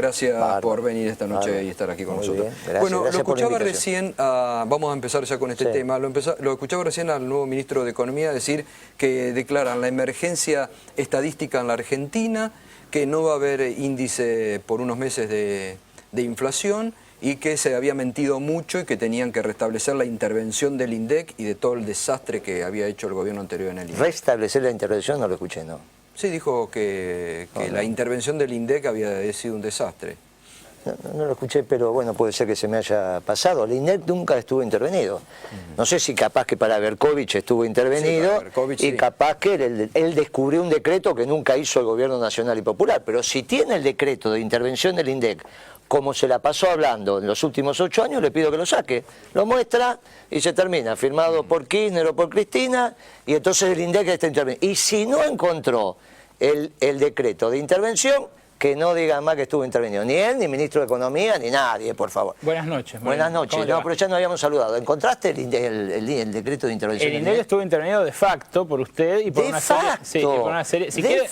Gracias por venir esta noche y estar aquí con nosotros. Gracias, bueno, gracias lo escuchaba recién, vamos a empezar ya con este tema, lo escuchaba recién al nuevo ministro de Economía decir que declaran la emergencia estadística en la Argentina, que no va a haber índice por unos meses de inflación y que se había mentido mucho y que tenían que restablecer la intervención del INDEC y de todo el desastre que había hecho el gobierno anterior en el INDEC. ¿Restablecer la intervención? No lo escuché, ¿no? Sí, dijo que la intervención del INDEC había sido un desastre. No lo escuché, pero bueno, puede ser que se me haya pasado. El INDEC nunca estuvo intervenido. No sé si capaz que para Berkovich estuvo intervenido, sí, Berkovich, y capaz que él descubrió un decreto que nunca hizo el gobierno nacional y popular. Pero si tiene el decreto de intervención del INDEC, como se la pasó hablando en los últimos 8 años, le pido que lo saque. Lo muestra y se termina, firmado por Kirchner o por Cristina, y entonces el INDEC está intervenido. Y si no encontró el decreto de intervención, que no digan más que estuvo intervenido. Ni él, ni ministro de Economía, ni nadie, por favor. Buenas noches. Buenas noches. No, pero ya nos habíamos saludado. ¿Encontraste el decreto de intervención? El INDEC estuvo intervenido de facto por usted y por una serie. Sí, y por una serie. Si quiere,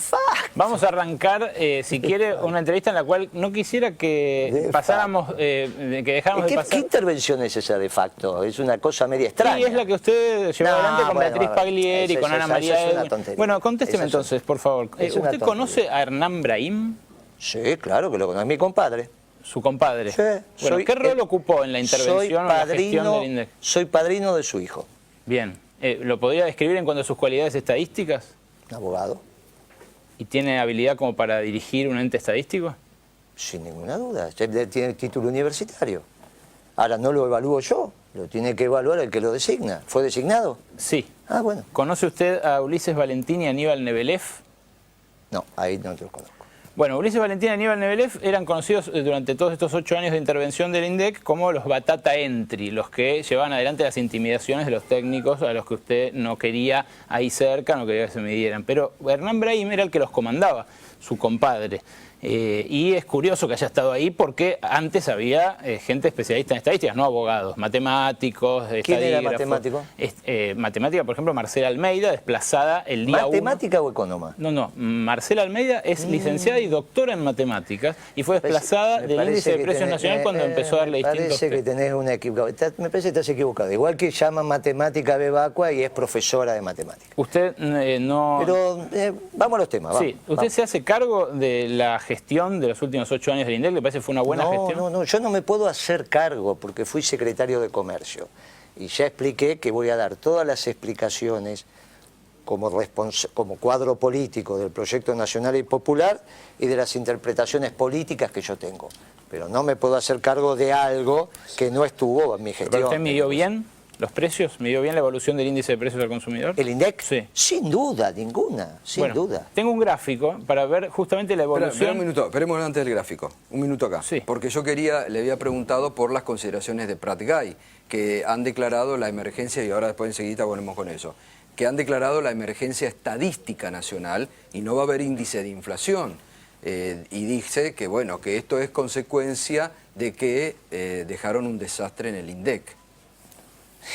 vamos a arrancar, si quiere, una entrevista en la cual no quisiera que pasáramos, que dejáramos de pasar. ¿Qué intervención es esa de facto? Es una cosa media extraña. Sí, es la que usted llevó adelante con Beatriz Paglieri, con Ana María. Bueno, contésteme entonces, por favor. ¿Usted conoce a Hernán Brahim? Sí, claro que lo conozco, es mi compadre. ¿Su compadre? Sí. Bueno, ¿qué rol ocupó en la intervención o en la gestión del INDEC? Soy padrino de su hijo. Bien. ¿Lo podría describir en cuanto a sus cualidades estadísticas? Abogado. ¿Y tiene habilidad como para dirigir un ente estadístico? Sin ninguna duda. Tiene título universitario. Ahora no lo evalúo yo, lo tiene que evaluar el que lo designa. ¿Fue designado? Sí. Ah, bueno. ¿Conoce usted a Ulises Valentín y Aníbal Nebelev? No, ahí no te lo conozco. Bueno, Ulises Valentín y Aníbal Nebelev eran conocidos durante todos estos 8 años de intervención del INDEC como los batata entry, los que llevaban adelante las intimidaciones de los técnicos a los que usted no quería ahí cerca, no quería que se midieran. Pero Hernán Brahim era el que los comandaba, su compadre. Y es curioso que haya estado ahí porque antes había gente especialista en estadísticas, no abogados, matemáticos, ¿Quién era matemático? Matemática, por ejemplo, Marcela Almeida, desplazada el día 1. ¿Matemática o económica? No, Marcela Almeida es licenciada y doctora en matemáticas y fue desplazada del índice de precios nacional cuando empezó a darle distintos... Me parece que tenés una equivocación. Me parece que estás equivocado. Igual que llama matemática Bebacua y es profesora de matemáticas. Usted no... Pero vamos a los temas. Sí, ¿usted se hace cargo de la gestión de los últimos 8 años del INDEC? ¿Le parece que fue una buena gestión? No, yo no me puedo hacer cargo porque fui secretario de Comercio. Y ya expliqué que voy a dar todas las explicaciones como cuadro político del proyecto nacional y popular y de las interpretaciones políticas que yo tengo. Pero no me puedo hacer cargo de algo que no estuvo en mi gestión. ¿Pero usted midió bien los precios? ¿Midió bien la evolución del índice de precios al consumidor? ¿El INDEC? Sí. Sin duda, ninguna, sin duda. Tengo un gráfico para ver justamente la evolución... Espera un minuto, esperemos antes del gráfico. Un minuto acá. Sí. Porque yo le había preguntado por las consideraciones de Prat Gay, que han declarado la emergencia, y ahora después enseguida volvemos con eso, que han declarado la emergencia estadística nacional y no va a haber índice de inflación. Y dice que, bueno, que esto es consecuencia de que dejaron un desastre en el INDEC.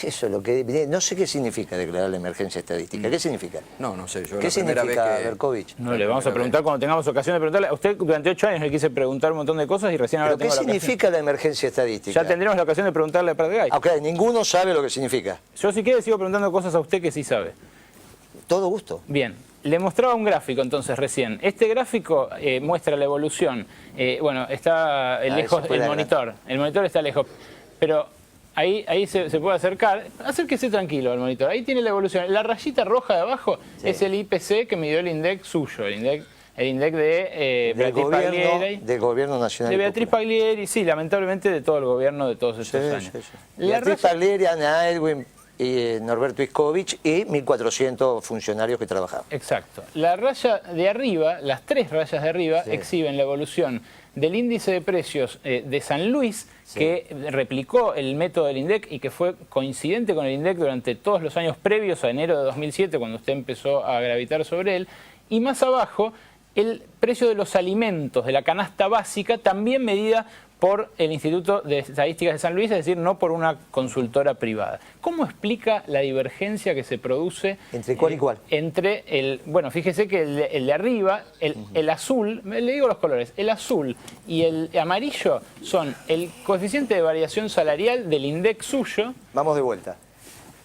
Eso es lo que... No sé qué significa declarar la emergencia estadística. ¿Qué significa? No sé. Yo ¿Qué significa, Berkovich? No, le vamos a preguntar cuando tengamos ocasión de preguntarle. A usted durante 8 años le quise preguntar un montón de cosas y recién ahora tengo la ocasión. ¿Qué significa la emergencia estadística? Ya tendremos la ocasión de preguntarle a Prat Gay. Ok, ninguno sabe lo que significa. Yo si quiere sigo preguntando cosas a usted que sí sabe. Todo gusto. Bien. Le mostraba un gráfico entonces recién. Este gráfico muestra la evolución. Bueno, está lejos el monitor. El monitor está lejos. Pero ahí se puede acercar. Acérquese tranquilo al monitor. Ahí tiene la evolución. La rayita roja de abajo es el IPC que midió el INDEC suyo. El INDEC de Beatriz Paglieri. Del gobierno nacional. De Beatriz Paglieri, sí, lamentablemente de todo el gobierno de todos estos años. Sí. Beatriz Paglieri, Ana Edwin y Norberto Iskovich y 1.400 funcionarios que trabajaban. Exacto. La raya de arriba, las 3 rayas de arriba, exhiben la evolución del índice de precios de San Luis, que replicó el método del INDEC y que fue coincidente con el INDEC durante todos los años previos a enero de 2007, cuando usted empezó a gravitar sobre él. Y más abajo, el precio de los alimentos, de la canasta básica, también medida por el Instituto de Estadísticas de San Luis, es decir, no por una consultora privada. ¿Cómo explica la divergencia que se produce? ¿Entre cuál y cuál? Entre el, bueno, fíjese que el de arriba, el azul, le digo los colores, el azul y el amarillo son el coeficiente de variación salarial del INDEC suyo. Vamos de vuelta.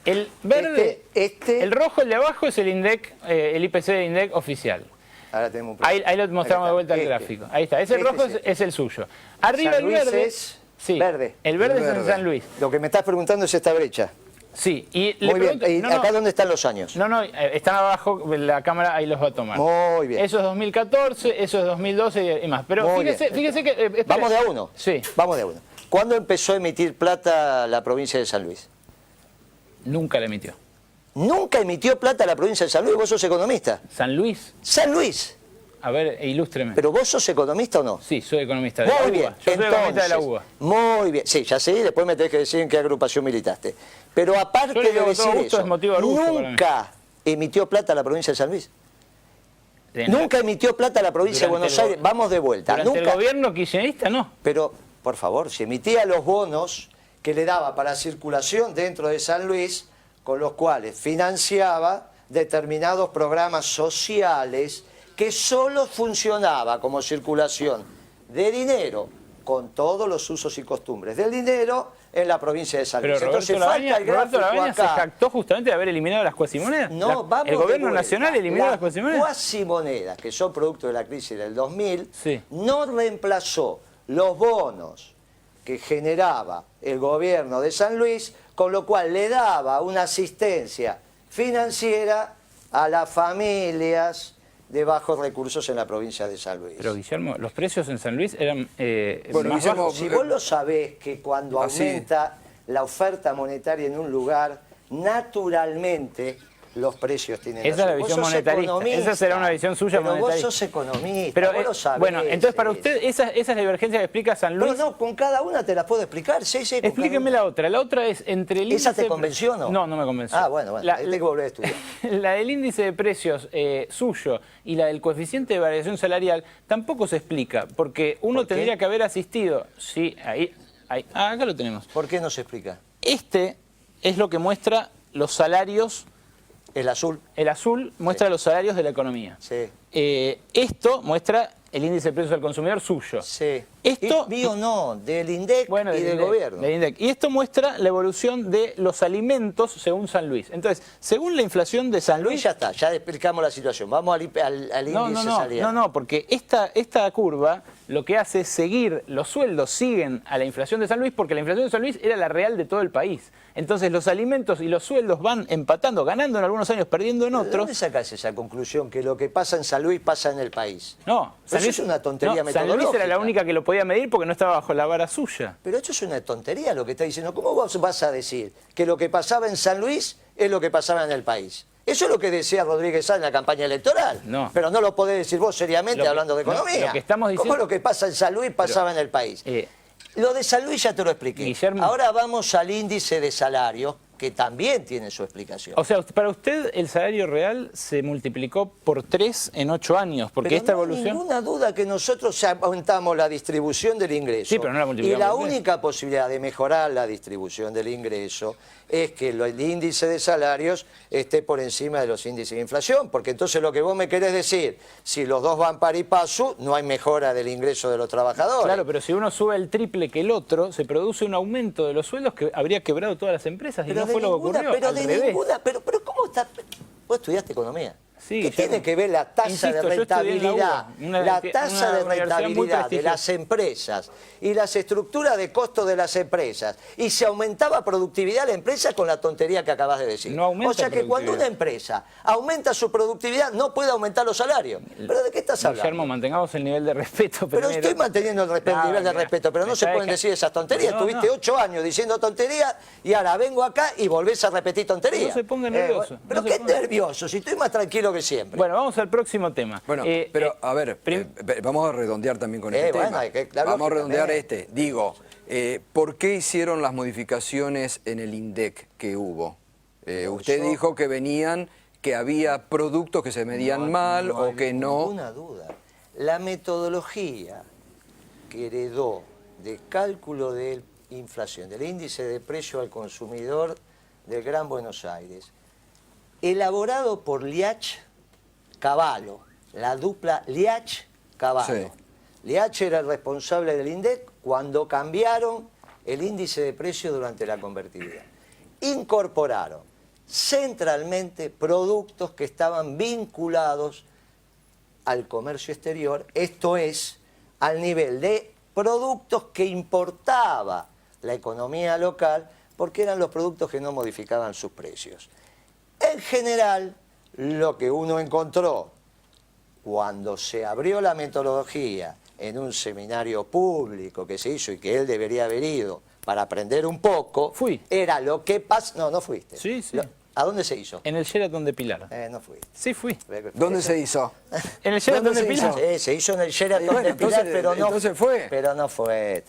El verde, el rojo, el de abajo es el INDEC, el IPC de INDEC oficial. Ahora tenemos un problema. Ahí lo mostramos de vuelta al gráfico. Ahí está. Ese rojo es el suyo. Arriba San el Luis verde. Es sí, verde. El verde es en San Luis. Lo que me estás preguntando es esta brecha. Sí. Y muy bien. ¿Y acá dónde están los años? No, están abajo, la cámara ahí los va a tomar. Muy bien. Eso es 2014, eso es 2012 y más. Pero fíjese que... espere. Vamos de a uno. Sí. Vamos de a uno. ¿Cuándo empezó a emitir plata la provincia de San Luis? Nunca la emitió. ¿Nunca emitió plata la provincia de San Luis? ¿Vos sos economista? ¿San Luis? San Luis. A ver, ilústreme. ¿Pero vos sos economista o no? Sí, soy economista de la UBA. Muy bien. Yo soy economista de la UBA. Muy bien. Sí, ya sé, después me tenés que decir en qué agrupación militaste. Pero aparte de decir eso, ¿nunca emitió plata la provincia de San Luis? ¿Nunca emitió plata la provincia de Buenos Aires? Vamos de vuelta. Durante el gobierno kirchnerista, no. Pero, por favor, si emitía los bonos que le daba para circulación dentro de San Luis, con los cuales financiaba determinados programas sociales que solo funcionaba como circulación de dinero, con todos los usos y costumbres del dinero en la provincia de San Luis. Pero Roberto Lavagna se jactó justamente de haber eliminado las cuasimonedas. No, vamos el gobierno nacional eliminó las cuasimonedas. Las cuasimonedas, que son producto de la crisis del 2000, sí, no reemplazó los bonos que generaba el gobierno de San Luis, con lo cual le daba una asistencia financiera a las familias de bajos recursos en la provincia de San Luis. Pero Guillermo, los precios en San Luis eran bueno, más Guillermo, bajos. Si vos lo sabés que cuando aumenta la oferta monetaria en un lugar, naturalmente los precios tienen esa es la visión monetarista. Esa será una visión suya pero monetarista. Vos sos economista, pero, vos lo sabés. Bueno, entonces para usted esa es la divergencia que explica San Luis. No, con cada una te la puedo explicar. Sí, explíqueme la otra. La otra es entre el índice... ¿Esa te convenció o no? No, no me convenció. Ah, bueno, ahí tengo que volver a estudiar. La del índice de precios suyo y la del coeficiente de variación salarial tampoco se explica, porque uno tendría que haber asistido... Sí, ahí. Acá lo tenemos. ¿Por qué no se explica? Este es lo que muestra los salarios... El azul. El azul muestra los salarios de la economía. Sí. Esto muestra el índice de precios al consumidor suyo. Sí. Esto, mío no, del INDEC y del gobierno. Del INDEC. Y esto muestra la evolución de los alimentos según San Luis. Entonces, según la inflación de San Luis... Ya está, ya explicamos la situación. Vamos al índice salarial. No, porque esta curva lo que hace es seguir, los sueldos siguen a la inflación de San Luis, porque la inflación de San Luis era la real de todo el país. Entonces los alimentos y los sueldos van empatando, ganando en algunos años, perdiendo en otros. ¿De dónde sacás esa conclusión que lo que pasa en San Luis pasa en el país? No, San Luis es una tontería metodológica. San Luis era la única que lo podía medir porque no estaba bajo la vara suya. Pero esto es una tontería lo que está diciendo. ¿Cómo vos vas a decir que lo que pasaba en San Luis es lo que pasaba en el país? Eso es lo que decía Rodríguez Sá en la campaña electoral. No. Pero no lo podés decir vos seriamente hablando de economía. Lo que estamos diciendo... ¿Cómo lo que pasa en San Luis pasaba en el país? Lo de San Luis ya te lo expliqué. Guillermo... Ahora vamos al índice de salario, que también tiene su explicación. O sea, para usted el salario real se multiplicó por 3 en 8 años, porque pero esta no evolución... hay ninguna duda que nosotros aumentamos la distribución del ingreso. Sí, pero no la multiplicamos. Y la única posibilidad de mejorar la distribución del ingreso es que el índice de salarios esté por encima de los índices de inflación, porque entonces lo que vos me querés decir, si los dos van par y paso, no hay mejora del ingreso de los trabajadores. Claro, pero si uno sube el triple que el otro, se produce un aumento de los sueldos que habría quebrado todas las empresas, y no fue lo que ocurrió. Pero ¿cómo está? Vos estudiaste economía. Sí, ¿Qué tiene que ver la tasa de rentabilidad? La tasa de rentabilidad de las empresas y las estructuras de costo de las empresas. Y se aumentaba productividad de la empresa con la tontería que acabas de decir. No aumenta o sea que cuando una empresa aumenta su productividad no puede aumentar los salarios. ¿Pero de qué estás hablando? Guillermo, mantengamos el nivel de respeto. Pero estoy manteniendo el nivel de respeto, pero no se pueden decir esas tonterías. Tuviste 8 años diciendo tonterías y ahora vengo acá y volvés a repetir tonterías. No se ponga nervioso. Pero qué nervioso, si estoy más tranquilo que siempre. Bueno, vamos al próximo tema. Bueno, pero a ver, vamos a redondear también con este tema. Vamos a redondear Digo, ¿por qué hicieron las modificaciones en el INDEC que hubo? Usted dijo que venían, que había productos que se medían mal o que no. Ninguna duda. La metodología que heredó de cálculo de inflación, del índice de precio al consumidor del Gran Buenos Aires, elaborado por Liach-Cavallo, la dupla Liach-Cavallo. Sí. Liach era el responsable del INDEC cuando cambiaron el índice de precio durante la convertibilidad. Incorporaron centralmente productos que estaban vinculados al comercio exterior, esto es, al nivel de productos que importaba la economía local, porque eran los productos que no modificaban sus precios. En general, lo que uno encontró cuando se abrió la metodología en un seminario público que se hizo y que él debería haber ido para aprender un poco, era lo que pasa... No, no fuiste. Sí, sí. ¿A dónde se hizo? En el Sheraton de Pilar. No fuiste. Sí, fui. ¿Dónde se hizo? En el Sheraton de Pilar. Sí, se hizo en el Sheraton bueno, de Pilar, pero no. Entonces fue. Pero no fue.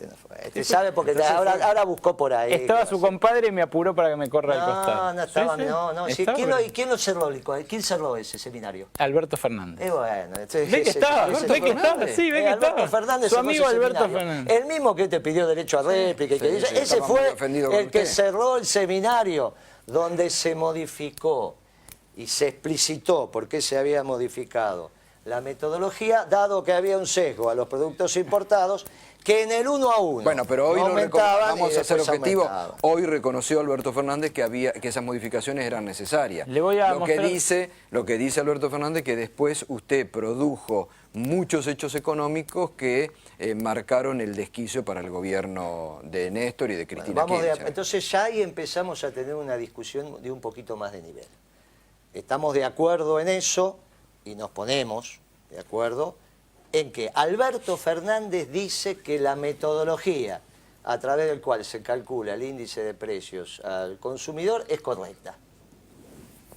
¿Sabe? Porque ahora buscó por ahí. Estaba su compadre y me apuró para que me corra al costado. No estaba. Sí, sí. No. Sí, ¿quién lo cerró? ¿Quién cerró ese seminario? Alberto Fernández. Bueno. Ve que estaba, ve que estaba. Sí, ve que Alberto estaba. Fernández Su cerró amigo ese Alberto seminario. Fernández. El mismo que te pidió derecho a réplica. Ese estaba fue muy ofendido con el que usted. cerró el seminario donde se modificó y se explicitó por qué se había modificado la metodología, dado que había un sesgo a los productos importados que en el 1 a 1 bueno, pero hoy vamos a ser objetivos. Aumentaban. Hoy reconoció Alberto Fernández que esas modificaciones eran necesarias. Le voy a lo mostrar... que dice Alberto Fernández, que después usted produjo muchos hechos económicos que marcaron el desquicio para el gobierno de Néstor y de Cristina Kirchner. Entonces ya ahí empezamos a tener una discusión de un poquito más de nivel. Estamos de acuerdo en eso y nos ponemos de acuerdo en que Alberto Fernández dice que la metodología a través del cual se calcula el índice de precios al consumidor es correcta.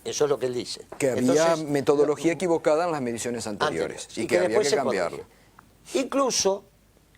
Eso es lo que él dice. Que había metodología equivocada en las mediciones anteriores y que había que cambiarlo. Incluso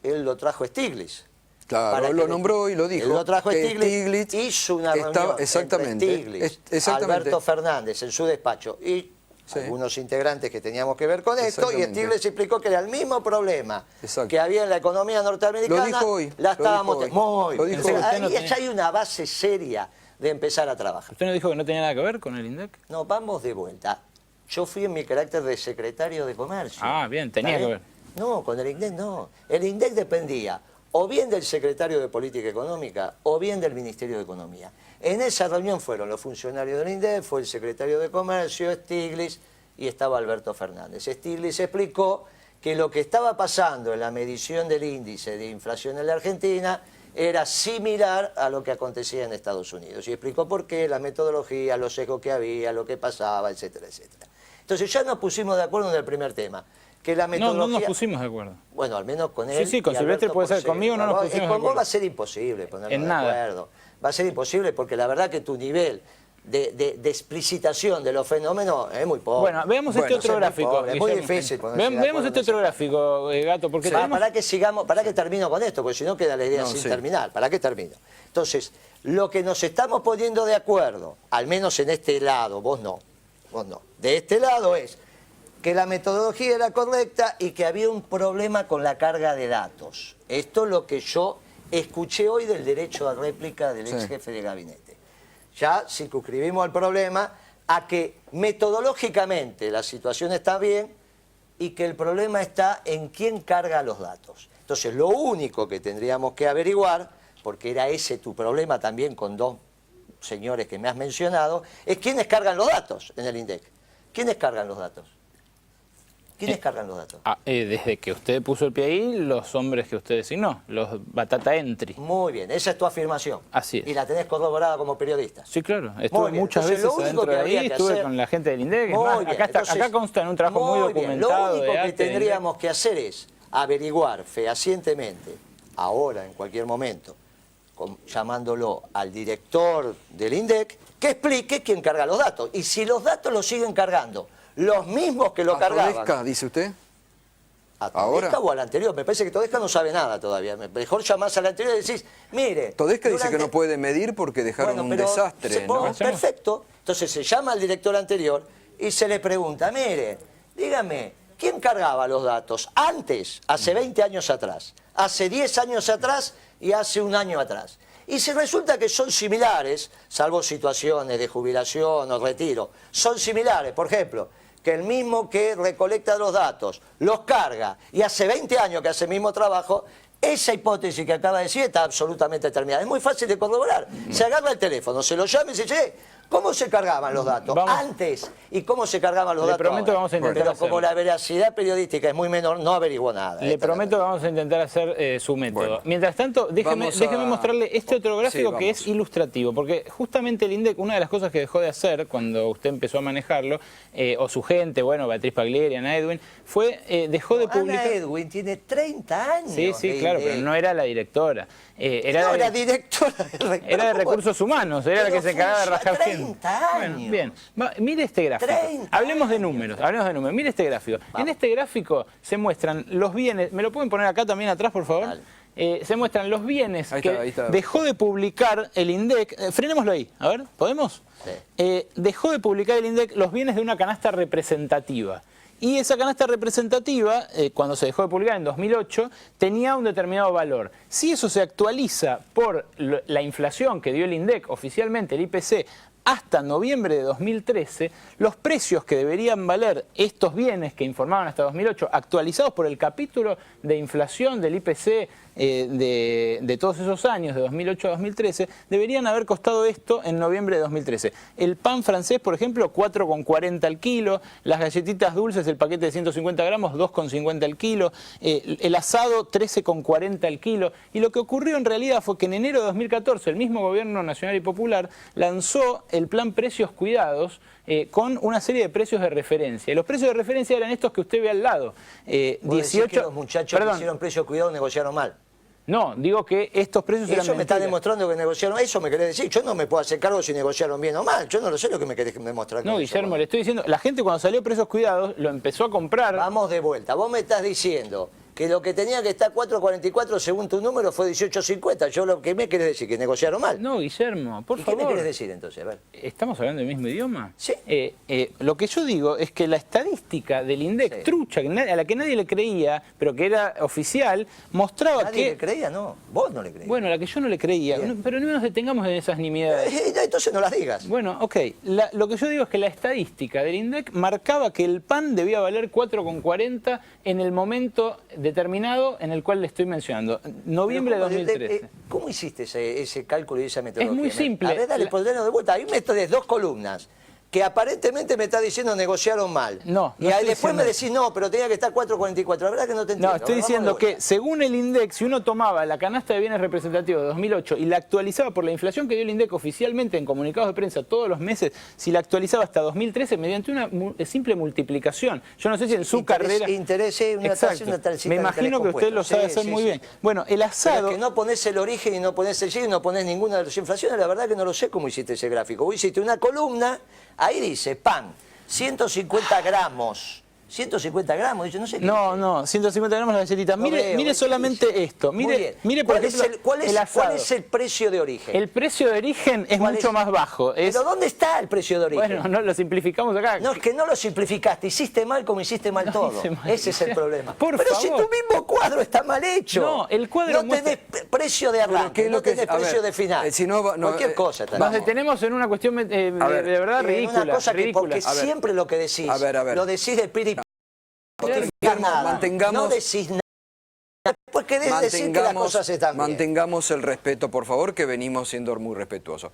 él lo trajo Stiglitz. Claro, él lo nombró y lo dijo. Él lo trajo Stiglitz, hizo una reunión exactamente, entre Stiglitz, Alberto Fernández en su despacho y algunos integrantes que teníamos que ver con esto, y Stiglitz explicó que era el mismo problema que había en la economía norteamericana. Lo dijo hoy. La estábamos... Muy bien. Ahí ya hay una base seria de empezar a trabajar. ¿Usted no dijo que no tenía nada que ver con el INDEC? No, vamos de vuelta. Yo fui en mi carácter de secretario de Comercio. Ah, bien, tenía que ver. No, con el INDEC no. El INDEC dependía o bien del secretario de Política Económica o bien del Ministerio de Economía. En esa reunión fueron los funcionarios del INDEC, fue el secretario de Comercio, Stiglitz, y estaba Alberto Fernández. Stiglitz explicó que lo que estaba pasando en la medición del índice de inflación en la Argentina era similar a lo que acontecía en Estados Unidos. Y explicó por qué, la metodología, los sesgos que había, lo que pasaba, etcétera, etcétera. Entonces ya nos pusimos de acuerdo en el primer tema. Que la metodología... No nos pusimos de acuerdo. Bueno, al menos con él. Sí, con Silvestre puede ser. Conmigo no nos pusimos de acuerdo. Va a ser imposible ponernos de acuerdo. Va a ser imposible porque la verdad que tu nivel de explicitación de los fenómenos es muy pobre. Bueno, veamos este otro gráfico. Es muy difícil ponerse Veamos este otro gráfico, Gato, porque para que sigamos, para que termino con esto, porque si no queda la idea sin terminar. ¿Para qué termino? Entonces, lo que nos estamos poniendo de acuerdo, al menos en este lado, vos no, de este lado es que la metodología era correcta y que había un problema con la carga de datos. Esto es lo que yo escuché hoy del derecho a réplica del ex jefe de gabinete. Ya circunscribimos al problema a que metodológicamente la situación está bien y que el problema está en quién carga los datos. Entonces, lo único que tendríamos que averiguar, porque era ese tu problema también con dos señores que me has mencionado, es quiénes cargan los datos en el INDEC. ¿Quiénes cargan los datos? ¿Quiénes cargan los datos? Desde que usted puso el pie ahí, los hombres que usted designó, los batata entry. Muy bien, esa es tu afirmación. Así es. Y la tenés corroborada como periodista. Sí, claro. Estuve muchas veces adentro de ahí, estuve con la gente del INDEC. Es más, acá consta en un trabajo muy documentado. Lo único que tendríamos que hacer es averiguar fehacientemente, ahora, en cualquier momento, llamándolo al director del INDEC, que explique quién carga los datos. Y si los datos los siguen cargando los mismos que lo cargaban. ¿A Todesca, dice usted? ¿A Todesca o al anterior? Me parece que Todesca no sabe nada todavía. Mejor llamás al anterior y decís, mire... Todesca dice que no puede medir porque dejaron un desastre, ¿no? Perfecto. Entonces se llama al director anterior y se le pregunta, mire, dígame, ¿quién cargaba los datos? Antes, hace 20 años atrás, hace 10 años atrás y hace un año atrás. Y si resulta que son similares, salvo situaciones de jubilación o retiro, son similares, por ejemplo, que el mismo que recolecta los datos los carga y hace 20 años que hace el mismo trabajo, esa hipótesis que acaba de decir está absolutamente determinada. Es muy fácil de corroborar. Se agarra el teléfono, se lo llama y dice, che, ¿cómo se cargaban los datos antes y cómo se cargaban los datos prometo ahora? Vamos a intentar Pero como hacerlo. la veracidad periodística es muy menor, no averiguó nada. Le prometo que vamos a intentar hacer su método. Bueno, Mientras tanto, déjeme mostrarle este otro gráfico Sí, que es ilustrativo, porque justamente el INDEC, una de las cosas que dejó de hacer cuando usted empezó a manejarlo, o su gente, bueno, Beatriz Paglieri, Ana Edwin, fue, dejó de publicar... Ana Edwin tiene 30 años. Sí, claro, pero no era la directora. Era directora Era de recursos humanos, era la que se encargaba de rajar 30 años. Bueno, bien. Mire este gráfico. Hablemos de números. Mire este gráfico. En este gráfico se muestran los bienes. ¿Me lo pueden poner acá también atrás, por favor? Se muestran los bienes ahí que está. dejó de publicar el INDEC. Frenémoslo ahí, a ver, ¿podemos? Sí. Dejó de publicar el INDEC los bienes de una canasta representativa. Y esa canasta representativa, cuando se dejó de publicar en 2008, tenía un determinado valor. Si eso se actualiza por la inflación que dio el INDEC, oficialmente el IPC, hasta noviembre de 2013, los precios que deberían valer estos bienes que informaban hasta 2008, actualizados por el capítulo de inflación del IPC de todos esos años, de 2008 a 2013, deberían haber costado esto en noviembre de 2013. El pan francés, por ejemplo, 4,40 al kilo, las galletitas dulces, el paquete de 150 gramos, 2,50 al kilo, el asado, 13,40 al kilo. Y lo que ocurrió en realidad fue que en enero de 2014 el mismo gobierno nacional y popular lanzó el plan Precios Cuidados, con una serie de precios de referencia. Y los precios de referencia eran estos que usted ve al lado. 18, que los muchachos que hicieron precios cuidados negociaron mal. No, digo que estos precios eran Eso me está demostrando que negociaron. Eso me querés decir. Yo no me puedo hacer cargo si negociaron bien o mal. Yo no lo sé lo que me querés demostrar. No, Guillermo, le estoy diciendo, la gente cuando salió Precios Cuidados lo empezó a comprar. Vamos de vuelta. Vos me estás diciendo que lo que tenía que estar 4.44 según tu número fue 18.50. Yo lo que me querés decir, que negociaron mal. No, Guillermo, por favor. ¿Qué me querés decir entonces? A ver. ¿Estamos hablando del mismo idioma? Sí. Lo que yo digo es que la estadística del INDEC, trucha, a la que nadie le creía, pero que era oficial, mostraba ¿Nadie le creía? No, vos no le creías. Bueno, la que yo no le creía, pero no nos detengamos en esas nimiedades. Entonces no las digas. Bueno, ok. Lo que yo digo es que la estadística del INDEC marcaba que el pan debía valer 4,40 en el momento determinado en el cual le estoy mencionando, noviembre de 2013. ¿Cómo hiciste ese cálculo y esa metodología? Es muy simple. A ver, dale, ponelo de vuelta. Hay un método de 2 columnas que aparentemente me está diciendo negociaron mal. No, y ahí después me decís, no, pero tenía que estar 4.44. La verdad que no te entiendo. No, estoy diciendo que según el INDEC, si uno tomaba la canasta de bienes representativos de 2008 y la actualizaba por la inflación que dio el INDEC oficialmente en comunicados de prensa todos los meses, si la actualizaba hasta 2013 mediante una simple multiplicación. Yo no sé si en su carrera... Me imagino que usted lo sabe hacer muy bien. Bueno, el asado... Pero que no ponés el origen y no ponés el y no ponés ninguna de las inflaciones, la verdad que no lo sé cómo hiciste ese gráfico. Vos hiciste una columna... Ahí dice, pan, 150 gramos. 150 gramos, yo no sé qué. No, 150 gramos la galletita. Mire solamente esto. Mire, por ejemplo, ¿Cuál es el precio de origen? El precio de origen es mucho más bajo. ¿Pero dónde está el precio de origen? Bueno, no lo simplificamos acá. No, es que no lo simplificaste. Hiciste mal como hiciste mal todo. Ese es el problema. Pero si tu mismo cuadro está mal hecho. No, el cuadro no tenés precio de arranque, no tenés precio de final. Cualquier cosa. Nos detenemos en una cuestión de verdad ridícula. Una cosa que porque siempre lo que decís, lo decís de piri. No decís nada. Después querés decir que las cosas están bien. Mantengamos el respeto, por favor, que venimos siendo muy respetuosos.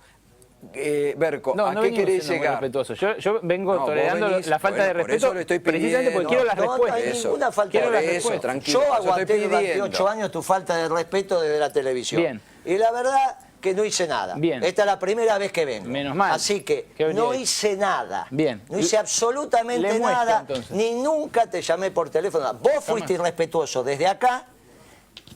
Berco, ¿a qué querés llegar? Yo vengo tolerando la falta de respeto precisamente porque quiero las respuestas. No hay ninguna falta de respeto. Yo aguanté durante 8 años tu falta de respeto desde la televisión. Bien. Y la verdad que no hice nada. Bien. Esta es la primera vez que vengo. Menos mal. Así que no hice nada. Bien. No hice absolutamente nada, ni nunca te llamé por teléfono. Vos fuiste irrespetuoso desde acá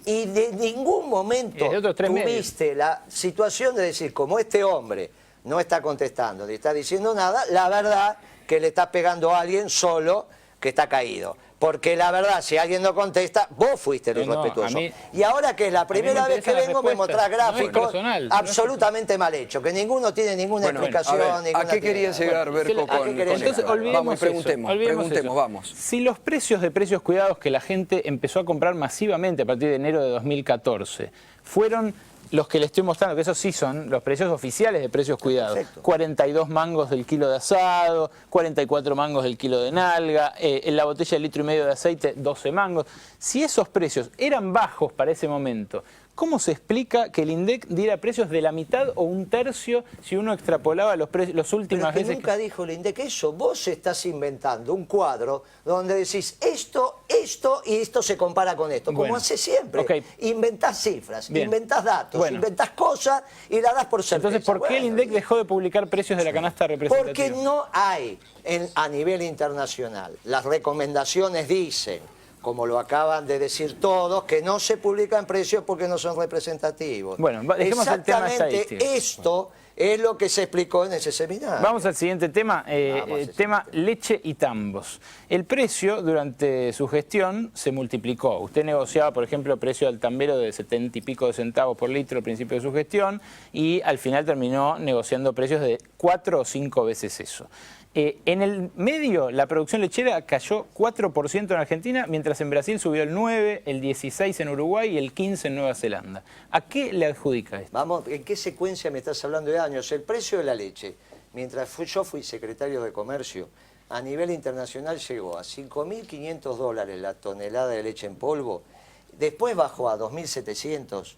y de ningún momento tuviste la situación de decir, como este hombre no está contestando ni está diciendo nada, la verdad que le está pegando a alguien solo que está caído. Porque la verdad, si alguien no contesta, vos fuiste el irrespetuoso. Y ahora que es la primera vez que vengo, me mostrás gráficos absolutamente mal hechos, que ninguno tiene ninguna explicación. ¿A qué quería llegar, Berco, con entonces, vamos, preguntemos, vamos. Si los precios de precios cuidados que la gente empezó a comprar masivamente a partir de enero de 2014 fueron los que le estoy mostrando, que esos sí son los precios oficiales de precios cuidados. Perfecto. 42 mangos del kilo de asado, 44 mangos del kilo de nalga, en la botella de 1,5 litros de aceite, 12 mangos. Si esos precios eran bajos para ese momento, ¿cómo se explica que el INDEC diera precios de la mitad o un tercio si uno extrapolaba los últimas veces? Pero nunca dijo el INDEC eso. Vos estás inventando un cuadro donde decís esto y esto se compara con esto, como hace siempre. Inventás cifras, inventás datos, inventás cosas y la das por certeza. Entonces, ¿por qué el INDEC dejó de publicar precios de la canasta representativa? Porque no hay a nivel internacional. Las recomendaciones dicen, como lo acaban de decir todos, que no se publican precios porque no son representativos. Bueno, dejemos el tema estadístico. Esto es lo que se explicó en ese seminario. Vamos al siguiente tema, tema leche y tambos. El precio durante su gestión se multiplicó. Usted negociaba, por ejemplo, el precio del tambero de 70 y pico de centavos por litro al principio de su gestión y al final terminó negociando precios de 4 o 5 veces eso. En el medio, la producción lechera cayó 4% en Argentina, mientras en Brasil subió el 9%, el 16% en Uruguay y el 15% en Nueva Zelanda. ¿A qué le adjudica esto? Vamos, ¿en qué secuencia me estás hablando de años? El precio de la leche, mientras yo fui secretario de Comercio, a nivel internacional llegó a $5.500 la tonelada de leche en polvo, después bajó a $2.700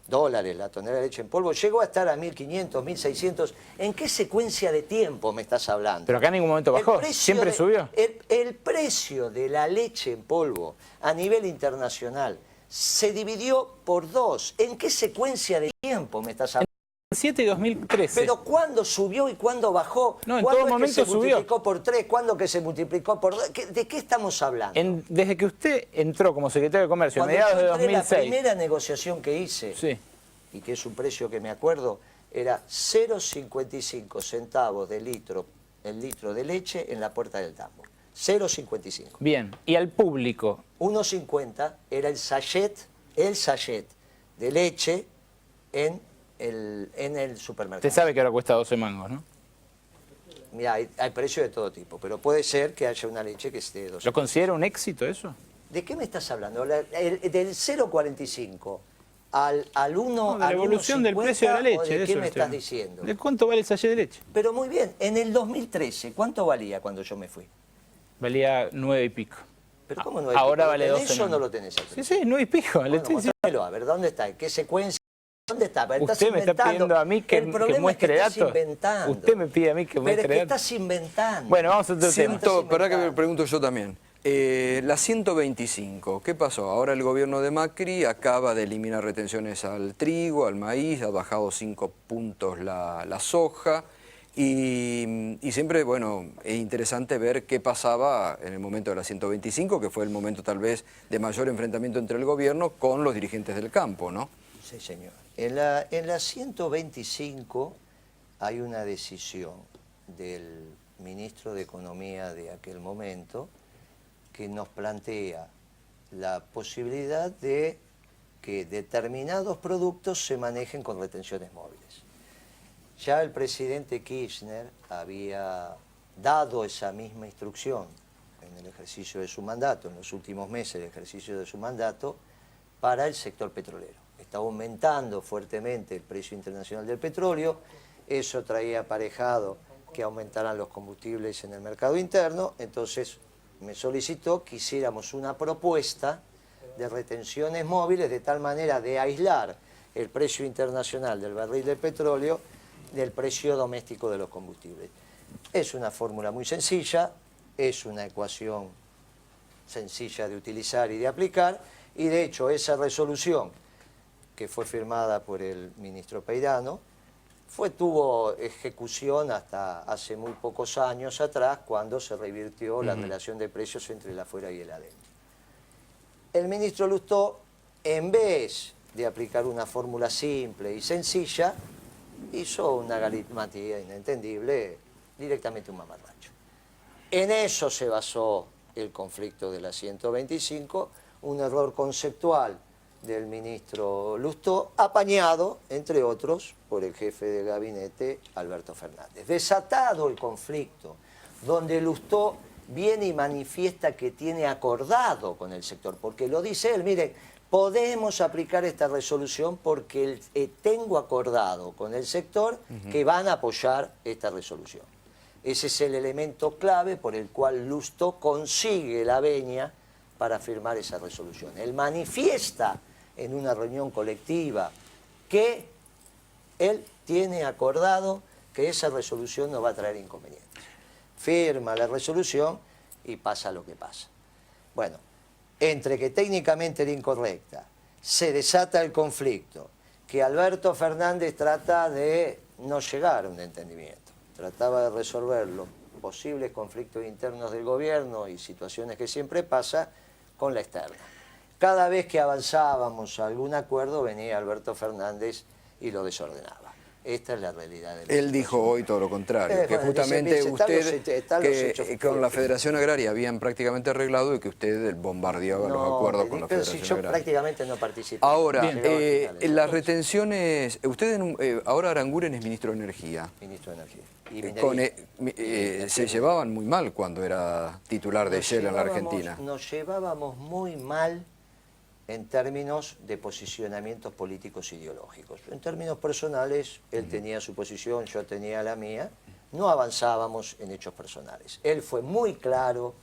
la tonelada de leche en polvo, llegó a estar a 1.500, 1.600. ¿En qué secuencia de tiempo me estás hablando? Pero acá en ningún momento bajó, siempre subió. El precio de la leche en polvo a nivel internacional se dividió por 2. ¿En qué secuencia de tiempo me estás hablando? 2007 y 2013. Pero ¿cuándo subió y cuándo bajó? No, en todo momento subió. ¿Cuándo se multiplicó por 3? ¿Cuándo que se multiplicó por 2? ¿De qué estamos hablando? Desde que usted entró como secretario de Comercio a mediados de 2006. La primera negociación que hice, y que es un precio que me acuerdo, era 0,55 centavos de litro, el litro de leche en la puerta del tambo. 0,55. Bien, ¿y al público? 1,50 era el sachet de leche en el supermercado. Usted sabe que ahora cuesta 12 mangos, ¿no? Mira, hay precios de todo tipo, pero puede ser que haya una leche que esté de 12. ¿Lo considera un éxito eso? ¿De qué me estás hablando? Del 0,45 al 1, no, de la evolución del precio de la leche. ¿De qué me estás diciendo? ¿De cuánto vale el sachet de leche? Pero muy bien, en el 2013, ¿cuánto valía cuando yo me fui? Valía 9 y pico. ¿Pero cómo 9 y ahora pico? vale 12. ¿Eso no lo tenés aquí? Sí, 9 y pico. Bueno, a ver, ¿dónde está? ¿En qué secuencia? ¿Dónde está? Usted me está pidiendo a mí que muestre datos. Usted me pide a mí que muestre datos. Pero es que estás inventando. Bueno, vamos a otro tema. Para que me pregunto yo también. La 125, ¿qué pasó? Ahora el gobierno de Macri acaba de eliminar retenciones al trigo, al maíz, ha bajado 5 puntos la soja y siempre, bueno, es interesante ver qué pasaba en el momento de la 125, que fue el momento tal vez de mayor enfrentamiento entre el gobierno con los dirigentes del campo, ¿no? Sí, señor. En la 125 hay una decisión del ministro de Economía de aquel momento que nos plantea la posibilidad de que determinados productos se manejen con retenciones móviles. Ya el presidente Kirchner había dado esa misma instrucción en el ejercicio de su mandato, en los últimos meses del ejercicio de su mandato, para el sector petrolero. Estaba aumentando fuertemente el precio internacional del petróleo, eso traía aparejado que aumentaran los combustibles en el mercado interno, entonces me solicitó que hiciéramos una propuesta de retenciones móviles de tal manera de aislar el precio internacional del barril de petróleo del precio doméstico de los combustibles. Es una fórmula muy sencilla, es una ecuación sencilla de utilizar y de aplicar, y de hecho esa resolución que fue firmada por el ministro Peirano, tuvo ejecución hasta hace muy pocos años atrás, cuando se revirtió la relación de precios entre el afuera y el adentro. El ministro Lustó, en vez de aplicar una fórmula simple y sencilla, hizo una galimatía inentendible, directamente un mamarracho. En eso se basó el conflicto de la 125, un error conceptual del ministro Lustó, apañado, entre otros, por el jefe de gabinete, Alberto Fernández. Desatado el conflicto, donde Lustó viene y manifiesta que tiene acordado con el sector, porque lo dice él, miren, podemos aplicar esta resolución porque tengo acordado con el sector que van a apoyar esta resolución. Ese es el elemento clave por el cual Lustó consigue la venia para firmar esa resolución. Él manifiesta en una reunión colectiva que él tiene acordado que esa resolución no va a traer inconvenientes. Firma la resolución y pasa lo que pasa. Bueno, entre que técnicamente era incorrecta, se desata el conflicto, que Alberto Fernández trata de no llegar a un entendimiento, trataba de resolver los posibles conflictos internos del gobierno y situaciones que siempre pasa con la externa. Cada vez que avanzábamos a algún acuerdo venía Alberto Fernández y lo desordenaba. Esta es la realidad de la Él dijo hoy todo lo contrario, que bueno, justamente usted, que con la Federación Agraria habían prácticamente arreglado y que usted bombardeaba los acuerdos con la Federación yo Agraria. prácticamente no participé. Ahora, las retenciones, usted ahora Aranguren es ministro de Energía. Ministro de Energía. Y se llevaban muy mal cuando era titular de Shell en la Argentina. Nos llevábamos muy mal en términos de posicionamientos políticos ideológicos. En términos personales, él tenía su posición, yo tenía la mía, no avanzábamos en hechos personales. Él fue muy claro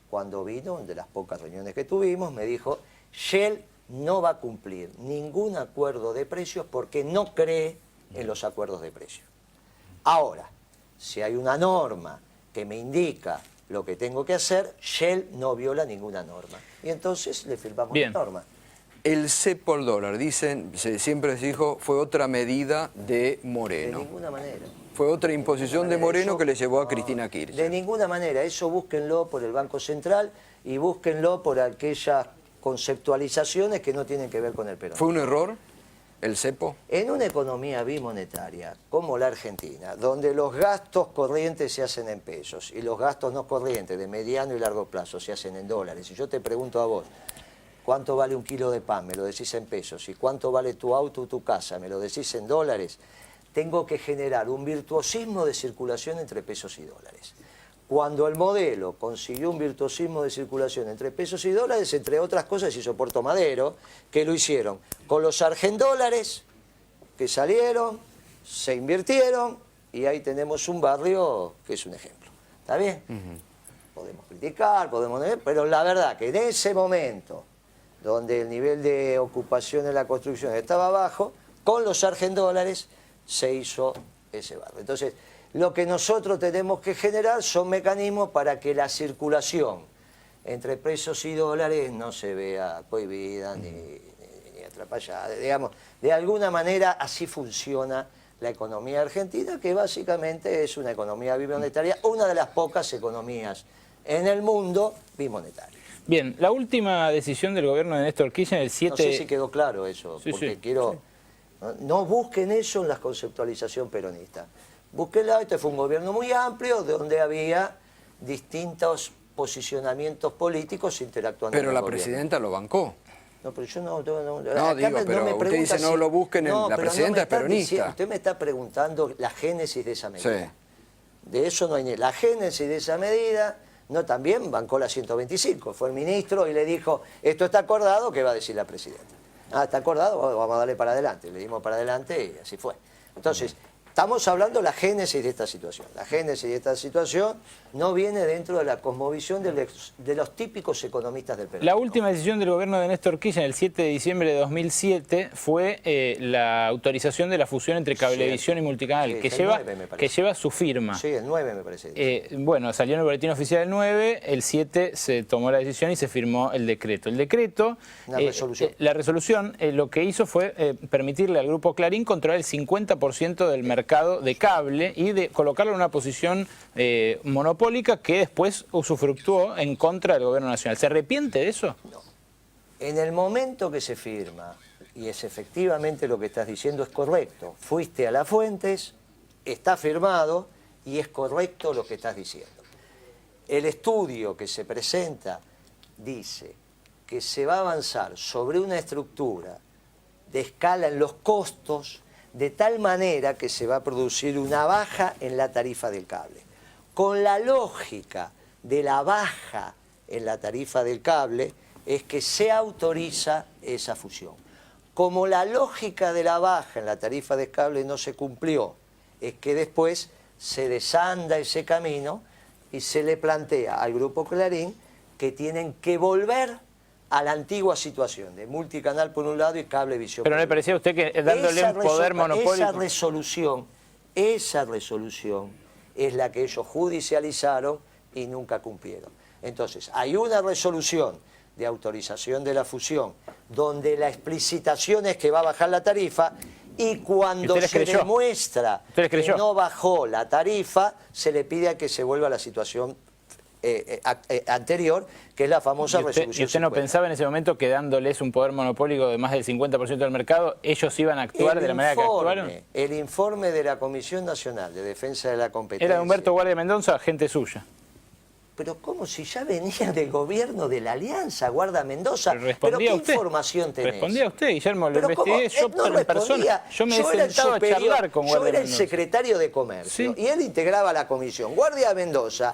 cuando vino, de las pocas reuniones que tuvimos, me dijo, Shell no va a cumplir ningún acuerdo de precios porque no cree en los acuerdos de precios. Ahora, si hay una norma que me indica lo que tengo que hacer, Shell no viola ninguna norma. Y entonces le firmamos la norma. El cepo al dólar, dicen, siempre se dijo, fue otra medida de Moreno. De ninguna manera. Fue otra imposición de Moreno que le llevó a Cristina Kirchner. De ninguna manera, eso búsquenlo por el Banco Central y búsquenlo por aquellas conceptualizaciones que no tienen que ver con el peronismo. ¿Fue un error el cepo? En una economía bimonetaria como la Argentina, donde los gastos corrientes se hacen en pesos y los gastos no corrientes de mediano y largo plazo se hacen en dólares, y yo te pregunto a vos, ¿cuánto vale un kilo de pan? Me lo decís en pesos. ¿Y cuánto vale tu auto o tu casa? Me lo decís en dólares. Tengo que generar un virtuosismo de circulación entre pesos y dólares. Cuando el modelo consiguió un virtuosismo de circulación entre pesos y dólares, entre otras cosas hizo Puerto Madero, que lo hicieron con los argendólares que salieron, se invirtieron, y ahí tenemos un barrio que es un ejemplo. ¿Está bien? Podemos criticar, pero la verdad que en ese momento, donde el nivel de ocupación en la construcción estaba bajo, con los argendólares se hizo ese barrio. Entonces, lo que nosotros tenemos que generar son mecanismos para que la circulación entre pesos y dólares no se vea cohibida ni atrapallada. Digamos, de alguna manera así funciona la economía argentina, que básicamente es una economía bimonetaria, una de las pocas economías en el mundo bimonetarias. Bien, la última decisión del gobierno de Néstor Kirchner, el 7... No sé si quedó claro eso, porque quiero... No busquen eso en la conceptualización peronista. Búsquenla, este fue un gobierno muy amplio, donde había distintos posicionamientos políticos interactuando. Pero la presidenta lo bancó. No, pero yo no digo, pero usted dice no lo busquen, la presidenta es peronista. Usted me está preguntando la génesis de esa medida. Sí. De eso no hay ni... La génesis de esa medida... No, también bancó la 125, fue el ministro y le dijo, esto está acordado, ¿qué va a decir la presidenta? Ah, está acordado, vamos a darle para adelante. Le dimos para adelante y así fue. Entonces, estamos hablando de la génesis de esta situación. La génesis de esta situación no viene dentro de la cosmovisión de los típicos economistas del peronismo. La última decisión del gobierno de Néstor Kirchner, el 7 de diciembre de 2007, fue la autorización de la fusión entre Cablevisión y Multicanal, que lleva su firma. Sí, el 9 me parece. Bueno, salió en el boletín oficial el 9, el 7 se tomó la decisión y se firmó el decreto. El decreto, la resolución, lo que hizo fue permitirle al Grupo Clarín controlar el 50% del mercado de cable y de colocarlo en una posición monopólica que después usufructuó en contra del gobierno nacional. ¿Se arrepiente de eso? No. En el momento que se firma, y es efectivamente lo que estás diciendo, es correcto. Fuiste a las fuentes, está firmado y es correcto lo que estás diciendo. El estudio que se presenta dice que se va a avanzar sobre una estructura de escala en los costos de tal manera que se va a producir una baja en la tarifa del cable. Con la lógica de la baja en la tarifa del cable es que se autoriza esa fusión. Como la lógica de la baja en la tarifa del cable no se cumplió, es que después se desanda ese camino y se le plantea al Grupo Clarín que tienen que volver a la antigua situación de multicanal por un lado y cablevisión. Pero ¿no le parecía a usted que dándole un poder monopólico? Esa resolución es la que ellos judicializaron y nunca cumplieron. Entonces, hay una resolución de autorización de la fusión donde la explicitación es que va a bajar la tarifa y cuando se demuestra que no bajó la tarifa, se le pide a que se vuelva a la situación anterior, que es la famosa resolución 50. ¿Y usted no pensaba en ese momento que dándoles un poder monopólico de más del 50% del mercado, ellos iban a actuar de la manera que actuaron? El informe de la Comisión Nacional de Defensa de la Competencia... Era de Humberto Guardia Mendoza, gente suya. Pero como si ya venía del gobierno de la Alianza, Guarda Mendoza. ¿Pero qué información tenés? Respondía usted, Guillermo, lo investigué yo no en persona. Yo me he sentado a charlar con Guardia Mendoza. Yo era el secretario de Comercio, ¿sí? Y él integraba la comisión. Guardia Mendoza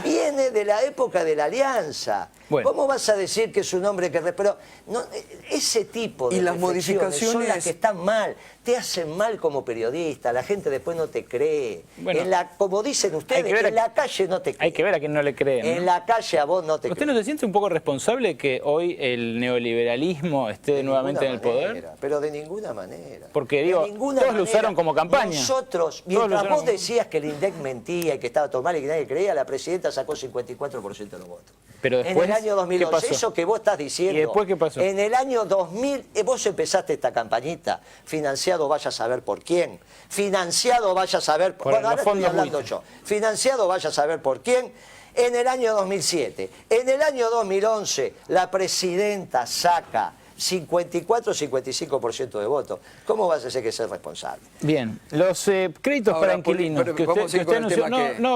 viene de la época de la Alianza. Bueno. ¿Cómo vas a decir que es un hombre que... Pero no, ese tipo de y las modificaciones son las que están mal, te hacen mal como periodista, la gente después no te cree. Bueno, como dicen ustedes, en la calle no te creen. Hay que ver a quién no le creen, ¿no? En la calle a vos no te creen. ¿Usted no se siente un poco responsable que hoy el neoliberalismo esté nuevamente en el poder? Pero de ninguna manera. Porque digo, todos lo usaron como campaña. Nosotros, mientras vos decías que el INDEC mentía y que estaba todo mal y que nadie creía, la presidenta sacó 54% de los votos. Pero después, en el año 2011, eso que vos estás diciendo. ¿Y después qué pasó? En el año 2000, vos empezaste esta campañita, financiado vaya a saber por quién, financiado vaya a saber por... Bueno, ahora estoy hablando yo. Financiado vaya a saber por quién. En el año 2007, en el año 2011, la presidenta saca 54-55% de votos. ¿Cómo vas a ser que ser responsable? Bien, los créditos para inquilinos que usted anunció,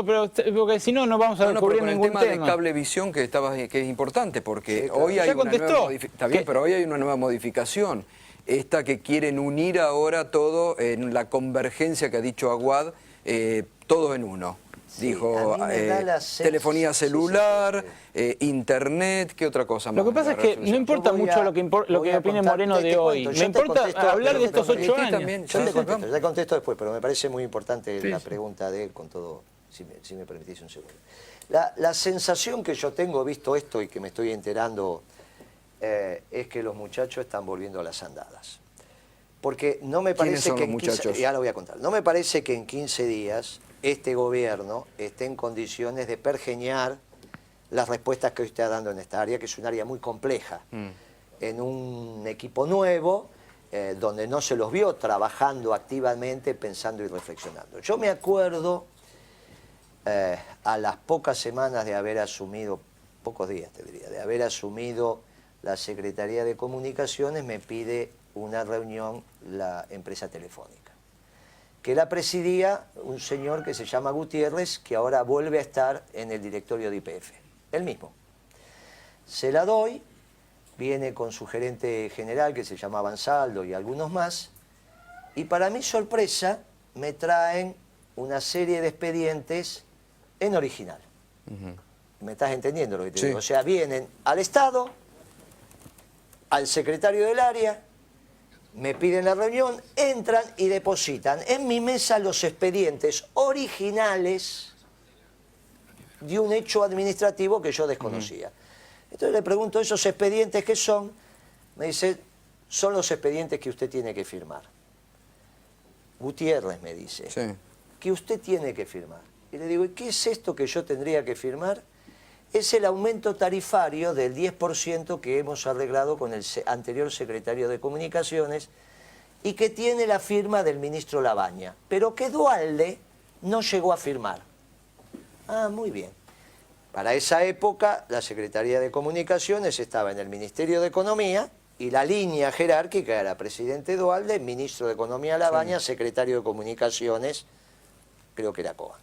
pero porque si no, no vamos a descubrir ningún tema. El tema de Cablevisión que es importante, porque sí, claro. Hoy hay una nueva está bien, pero hoy hay una nueva modificación. Esta que quieren unir ahora todo en la convergencia que ha dicho Aguad, todo en uno. Sí, dijo telefonía celular, internet, ¿qué otra cosa más? Lo que pasa es que no importa mucho lo que opine Moreno de hoy. Me importa hablar de estos 8 años. Yo te contesto después, pero me parece muy importante la pregunta de él con todo, si me permitís un segundo. La sensación que yo tengo, visto esto y que me estoy enterando, es que los muchachos están volviendo a las andadas. Porque no me parece que en 15, ya lo voy a contar, no me parece que en 15 días este gobierno esté en condiciones de pergeñar las respuestas que hoy está dando en esta área, que es un área muy compleja, en un equipo nuevo, donde no se los vio trabajando activamente, pensando y reflexionando. Yo me acuerdo, a las pocas semanas de haber asumido, pocos días te diría, de haber asumido la Secretaría de Comunicaciones, me pide una reunión la empresa telefónica, que la presidía un señor que se llama Gutiérrez, que ahora vuelve a estar en el directorio de YPF, él mismo. Se la doy, viene con su gerente general, que se llama Ansaldo, y algunos más, y para mi sorpresa me traen una serie de expedientes en original. ¿Me estás entendiendo lo que te digo? O sea, vienen al Estado, al secretario del área, me piden la reunión, entran y depositan en mi mesa los expedientes originales de un hecho administrativo que yo desconocía. Entonces le pregunto, ¿esos expedientes qué son? Me dice, son los expedientes que usted tiene que firmar. Gutiérrez me dice, que usted tiene que firmar. Y le digo, ¿y qué es esto que yo tendría que firmar? Es el aumento tarifario del 10% que hemos arreglado con el anterior secretario de Comunicaciones y que tiene la firma del ministro Labaña, pero que Duhalde no llegó a firmar. Ah, muy bien. Para esa época, la Secretaría de Comunicaciones estaba en el Ministerio de Economía y la línea jerárquica era presidente Duhalde, ministro de Economía Labaña, secretario de Comunicaciones, creo que era Coa.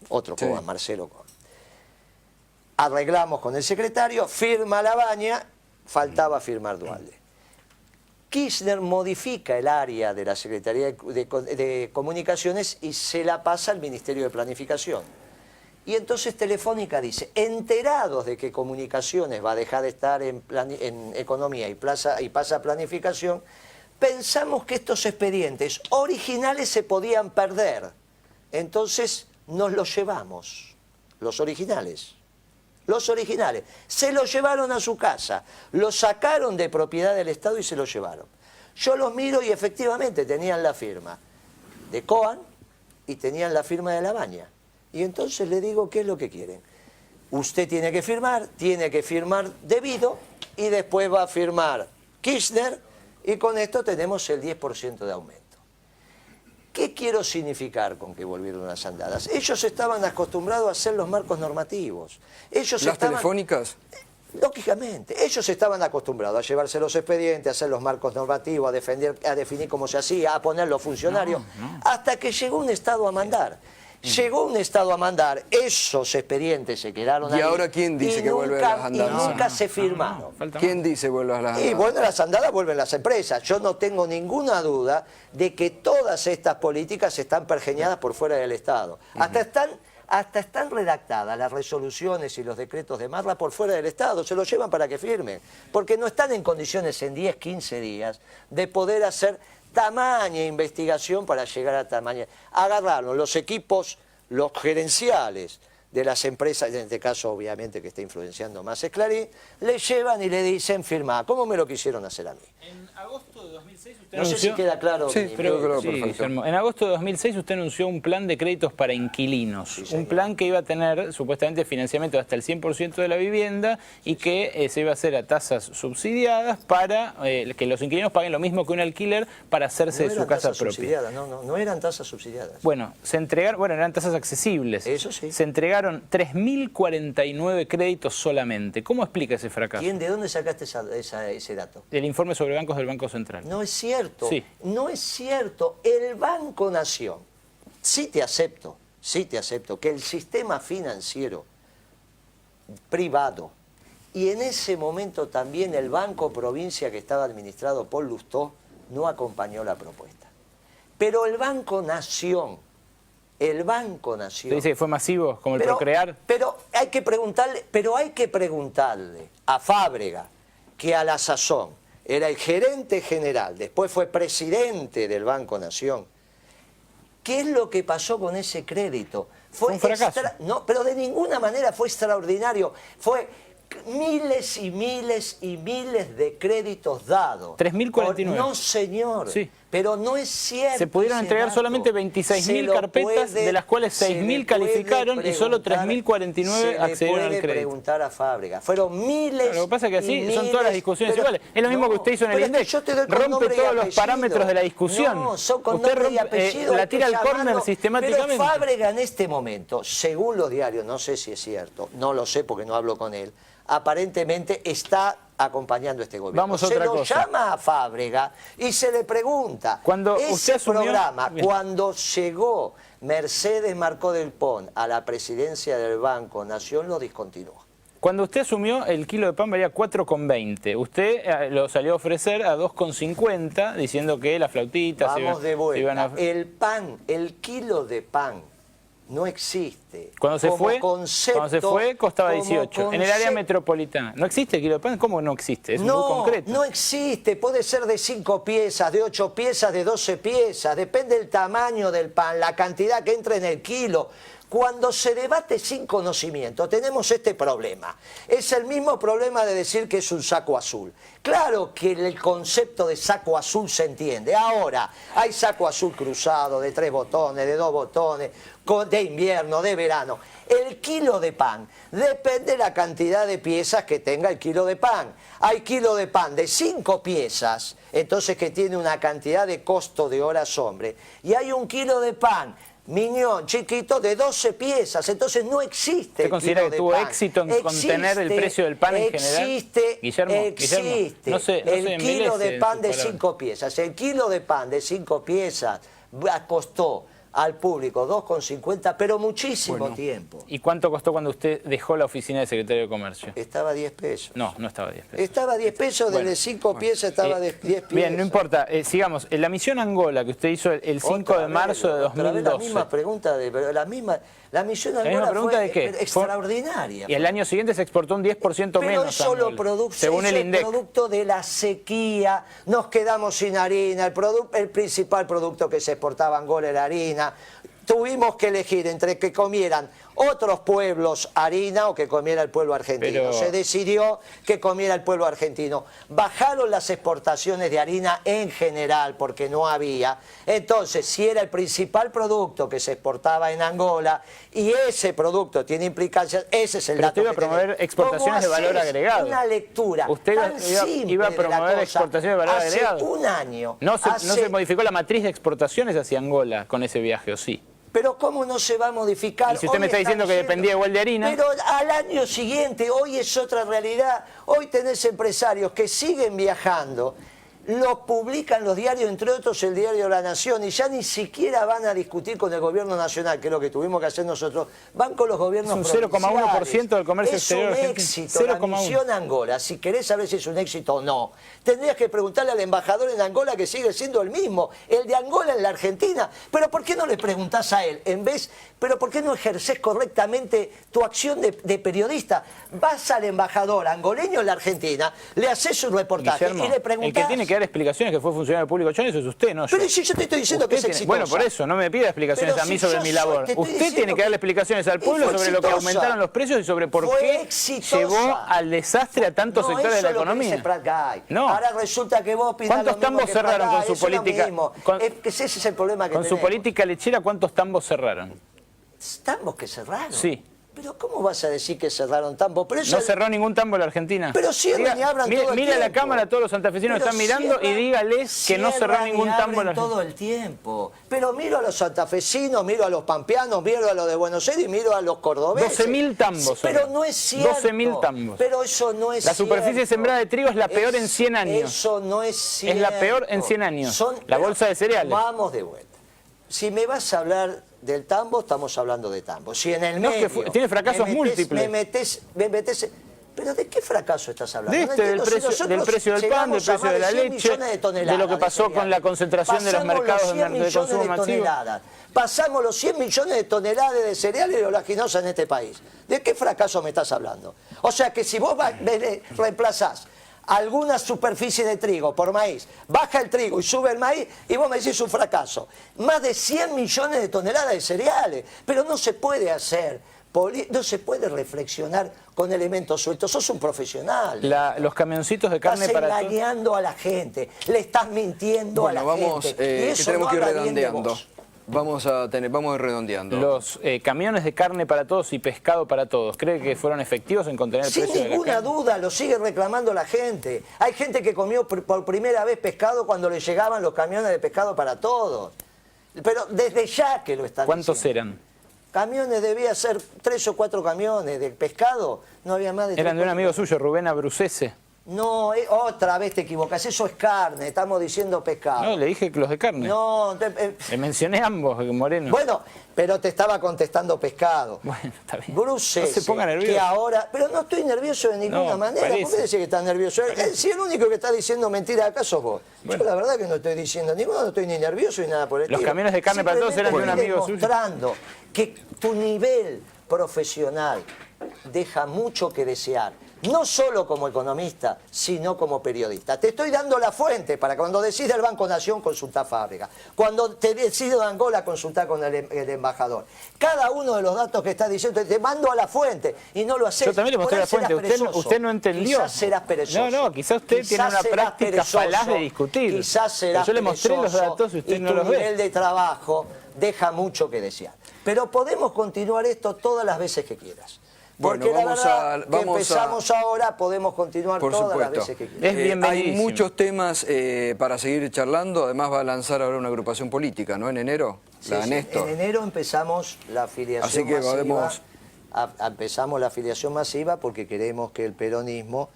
Otro Coa, Marcelo Coa. arreglamos con el secretario, firma Labaña, faltaba firmar Duhalde. Kirchner modifica el área de la Secretaría de Comunicaciones y se la pasa al Ministerio de Planificación. Y entonces Telefónica dice, enterados de que Comunicaciones va a dejar de estar en Economía y pasa a Planificación, pensamos que estos expedientes originales se podían perder. Entonces nos los llevamos, los originales. Los originales. Se los llevaron a su casa, los sacaron de propiedad del Estado y se los llevaron. Yo los miro y efectivamente tenían la firma de Coan y tenían la firma de Labaña. Y entonces le digo, ¿qué es lo que quieren? Usted tiene que firmar debido y después va a firmar Kirchner y con esto tenemos el 10% de aumento. ¿Qué quiero significar con que volvieron las andadas? Ellos estaban acostumbrados a hacer los marcos normativos. ¿Las telefónicas? Lógicamente, ellos estaban acostumbrados a llevarse los expedientes, a hacer los marcos normativos, a definir cómo se hacía, a poner los funcionarios, hasta que llegó un Estado a mandar. Llegó un Estado a mandar, esos expedientes se quedaron ahí. ¿Y ahora quién dice que vuelve a las andadas? Y nunca se firmaron. ¿Quién dice vuelve a las andadas? Y bueno, las andadas vuelven las empresas. Yo no tengo ninguna duda de que todas estas políticas están pergeñadas por fuera del Estado. Hasta están redactadas las resoluciones y los decretos de Marla por fuera del Estado. Se los llevan para que firmen. Porque no están en condiciones en 10, 15 días de poder hacer tamaña investigación para llegar a tamaña. Agarraron los equipos, los gerenciales de las empresas, en este caso obviamente que está influenciando más es Clarín, le llevan y le dicen firma. ¿Cómo me lo quisieron hacer a mí? En agosto de 2006 usted no sé si queda claro. Sí, pero sí, Guillermo. En agosto de 2006 usted anunció un plan de créditos para inquilinos, Sí, un plan que iba a tener supuestamente financiamiento hasta el 100% de la vivienda y que se iba a hacer a tasas subsidiadas para que los inquilinos paguen lo mismo que un alquiler para hacerse de su casa propia. No eran tasas subsidiadas. Bueno, eran tasas accesibles. Eso sí. Se entregaron 3.049 créditos solamente. ¿Cómo explica ese fracaso? ¿De dónde sacaste ese dato? El informe sobre bancos del Banco Central. No es cierto, Sí. no es cierto. El Banco Nación, sí te acepto que el sistema financiero privado y en ese momento también el Banco Provincia que estaba administrado por Lustó no acompañó la propuesta. Pero el Banco Nación... ¿Usted dice que fue masivo, como el Procrear? Pero hay que preguntarle a Fábrega, que a la sazón era el gerente general, después fue presidente del Banco Nación. ¿Qué es lo que pasó con ese crédito? Fue un fracaso. No, pero de ninguna manera fue extraordinario. Fue miles y miles y miles de créditos dados. 3.049. No, señor. Sí. Pero no es cierto. Se pudieron entregar dato. solamente 26.000 carpetas, de las cuales 6.000 calificaron y solo 3.049 accedieron al crédito. Se le puede crédito. preguntar a Fábrega. Fueron miles. Lo que pasa es que así y son todas las discusiones iguales. Es lo mismo que usted hizo en el INDEC. Rompe todos los parámetros de la discusión. No, son con usted nombre y apellido. la tira al córner sistemáticamente. Pero Fábrega en este momento, según los diarios, no sé si es cierto, no lo sé porque no hablo con él, aparentemente está acompañando este gobierno. Vamos a otra cosa. Se lo llama a Fábrega y se le pregunta. Cuando usted asumió, programa, cuando llegó Mercedes Marcó del Pon a la presidencia del Banco Nación, lo discontinuó. Cuando usted asumió, el kilo de pan valía 4,20. Usted lo salió a ofrecer a 2,50, diciendo que la flautita... Vamos de vuelta. El pan, el kilo de pan, no existe. Cuando se fue costaba 18. En el área metropolitana. ¿No existe el kilo de pan? ¿Cómo no existe? Es muy concreto. No existe. Puede ser de 5 piezas, de 8 piezas, de 12 piezas. Depende del tamaño del pan, la cantidad que entra en el kilo. Cuando se debate sin conocimiento tenemos este problema. Es el mismo problema de decir que es un saco azul. Claro que el concepto de saco azul se entiende. Ahora, hay saco azul cruzado, de 3 botones, de 2 botones, de invierno, de verano. El kilo de pan depende de la cantidad de piezas que tenga el kilo de pan. Hay kilo de pan de 5 piezas, entonces que tiene una cantidad de costo de horas hombre. Y hay un kilo de pan miñón, chiquito, de 12 piezas. Entonces no existe. ¿Usted considera que tuvo éxito en contener el precio del pan en general? Existe. No sé, el kilo de pan de 5 piezas. El kilo de pan de 5 piezas costó al público 2,50, pero muchísimo tiempo. ¿Y cuánto costó cuando usted dejó la oficina de secretario de Comercio? Estaba a 10 pesos. No, no estaba a 10 pesos. Estaba a 10 pesos, desde 5 piezas estaba a 10 piezas. Bien, no importa, sigamos. En la misión Angola que usted hizo el 5 de marzo de 2012. La misma pregunta, la misión Angola fue extraordinaria. Y el año siguiente se exportó un 10% menos. Pero es solo producto, según el INDEC. Producto de la sequía, nos quedamos sin harina, el principal producto que se exportaba a Angola era harina. Tuvimos que elegir entre que comieran otros pueblos harina o que comiera el pueblo argentino. Se decidió que comiera el pueblo argentino. Bajaron las exportaciones de harina en general porque no había. Entonces, si era el principal producto que se exportaba en Angola y ese producto tiene implicancias, ese es el dato. Usted iba a promover exportaciones de valor agregado. Una lectura usted iba a promover exportaciones de valor agregado. Hace un año. No se modificó la matriz de exportaciones hacia Angola con ese viaje, ¿o sí? Pero ¿cómo no se va a modificar? Y si usted me está diciendo que dependía igual de harina... Pero al año siguiente, hoy es otra realidad. Hoy tenés empresarios que siguen viajando, lo publican los diarios, entre otros el diario La Nación, y ya ni siquiera van a discutir con el gobierno nacional, que es lo que tuvimos que hacer nosotros, van con los gobiernos provinciales. Es un 0,1% del comercio exterior. Es un éxito, la misión Angola. Si querés saber si es un éxito o no, tendrías que preguntarle al embajador en Angola, que sigue siendo el mismo, el de Angola en la Argentina. Pero ¿por qué no le preguntás a él? Pero ¿por qué no ejercés correctamente tu acción de periodista? Vas al embajador angoleño en la Argentina, le haces un reportaje, Guillermo, y le preguntás... El que tiene que dar explicaciones que fue funcionario público 8 años es usted, no yo. Pero si yo te estoy diciendo que es exitosa. Bueno, por eso, no me pida explicaciones a mí sobre mi labor. Usted tiene que darle explicaciones al pueblo sobre lo que aumentaron los precios y sobre por qué llevó al desastre a tantos sectores de la economía. No. Ahora resulta que vos pidás ¿Cuántos tambos cerraron con su política? Ese es el problema que con su política lechera, ¿cuántos tambos cerraron? ¿Tambos que cerraron? Sí. Pero ¿cómo vas a decir que cerraron tambos? Pero eso no cerró ningún tambo en la Argentina. Pero cierran y abran todo el tiempo. Mire a la cámara, todos los santafesinos están mirando y dígales que no cerró ningún tambo en la Argentina. Todo el tiempo. Pero miro a los santafesinos, miro a los pampeanos, miro a los de Buenos Aires y miro a los cordobeses. 12.000 tambos. Pero no es cierto. 12.000 tambos. Pero eso no es cierto. La superficie sembrada de trigo es la peor en 100 años. Eso no es cierto. Es la peor en 100 años. La bolsa de cereales. Vamos de vuelta. Si me vas a hablar del tambo, estamos hablando de tambo. Si en el medio... que tiene fracasos múltiples. Me metés... ¿Pero de qué fracaso estás hablando? Del precio del pan, del precio de la leche, de lo que pasó con la concentración de los mercados de consumo masivo. Pasamos los 100 millones de toneladas de cereales y oleaginosas en este país. ¿De qué fracaso me estás hablando? O sea que si vos reemplazás alguna superficie de trigo por maíz, baja el trigo y sube el maíz y vos me decís un fracaso. Más de 100 millones de toneladas de cereales. Pero no se puede hacer, no se puede reflexionar con elementos sueltos. Sos un profesional. Los camioncitos de carne para estás engañando a la gente, le estás mintiendo a la gente. Y eso tenemos no que ir habla bien de redondeando. vos. Vamos a ir redondeando. Los camiones de carne para todos y pescado para todos, ¿cree que fueron efectivos en contener el precio de la carne? Sin ninguna duda, lo sigue reclamando la gente. Hay gente que comió por primera vez pescado cuando le llegaban los camiones de pescado para todos. Pero desde ya que lo están ¿Cuántos diciendo. eran? Camiones, debía ser 3 o 4 camiones de pescado, no había más de 3. Eran de un amigo suyo, Rubén Abrucese. No, otra vez te equivocas, eso es carne, estamos diciendo pescado. No, le dije que los de carne. No, le mencioné ambos, Moreno. Bueno, pero te estaba contestando pescado. Bueno, está bien. Bruce, no se ponga nervioso. Que ahora, pero no estoy nervioso de ninguna manera. Parece. ¿Por qué decís que estás nervioso? Si el único que está diciendo mentira acá sos vos. Bueno. Yo la verdad que no estoy diciendo ninguno, no estoy ni nervioso ni nada por el estilo. Los camiones de carne para todos eran de un amigo suyo. Demostrando que tu nivel profesional deja mucho que desear. No solo como economista, sino como periodista. Te estoy dando la fuente para que cuando decidas el Banco Nación, consultá Fábrica. Cuando te decidas Angola, consultá con el embajador. Cada uno de los datos que estás diciendo, te mando a la fuente y no lo haces. Yo también le mostré la fuente. Usted no entendió. Quizás serás perezoso. No, quizás usted tiene una práctica falaz de discutir. Quizás serás yo le mostré los datos y usted no los ve. Tu nivel de trabajo deja mucho que desear. Pero podemos continuar esto todas las veces que quieras. Porque bueno, empezamos ahora, podemos continuar todas las veces que quieras. Hay muchos temas para seguir charlando, además va a lanzar ahora una agrupación política, ¿no? En enero, la Néstor. En enero empezamos la afiliación Así que masiva. Empezamos la afiliación masiva porque queremos que el peronismo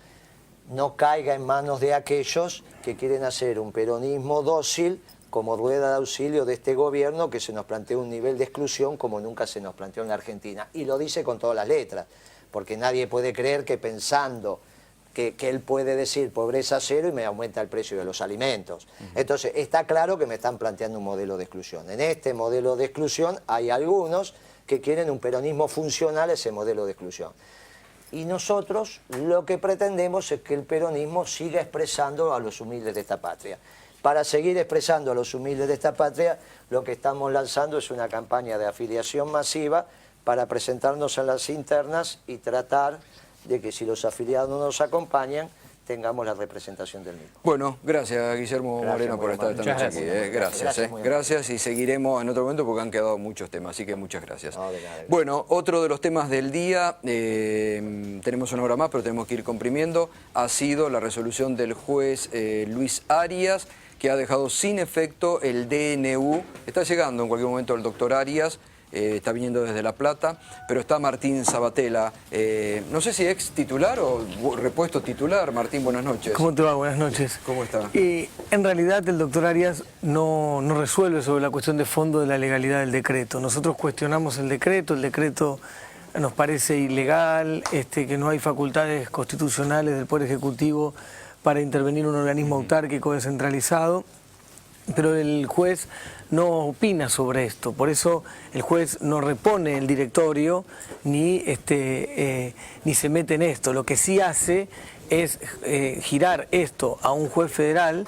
no caiga en manos de aquellos que quieren hacer un peronismo dócil como rueda de auxilio de este gobierno, que se nos plantea un nivel de exclusión como nunca se nos planteó en la Argentina. Y lo dice con todas las letras, porque nadie puede creer que pensando que él puede decir pobreza cero y me aumenta el precio de los alimentos. Entonces, está claro que me están planteando un modelo de exclusión. En este modelo de exclusión hay algunos que quieren un peronismo funcional a ese modelo de exclusión. Y nosotros lo que pretendemos es que el peronismo siga expresando a los humildes de esta patria. Para seguir expresando a los humildes de esta patria, lo que estamos lanzando es una campaña de afiliación masiva para presentarnos en las internas y tratar de que si los afiliados no nos acompañan, tengamos la representación del mismo. Bueno, gracias Guillermo Moreno por estar esta noche aquí. Gracias y seguiremos en otro momento porque han quedado muchos temas, así que muchas gracias. No, de nada. Bueno, otro de los temas del día, tenemos una hora más pero tenemos que ir comprimiendo, ha sido la resolución del juez Luis Arias, que ha dejado sin efecto el DNU. Está llegando en cualquier momento el doctor Arias, está viniendo desde La Plata, pero está Martín Sabatella, no sé si ex titular o repuesto titular. Martín, buenas noches. ¿Cómo te va? Buenas noches. ¿Cómo está? En realidad el doctor Arias no resuelve sobre la cuestión de fondo de la legalidad del decreto. Nosotros cuestionamos el decreto nos parece ilegal, que no hay facultades constitucionales del Poder Ejecutivo para intervenir un organismo autárquico descentralizado. Pero el juez no opina sobre esto, por eso el juez no repone el directorio ni se mete en esto. Lo que sí hace es girar esto a un juez federal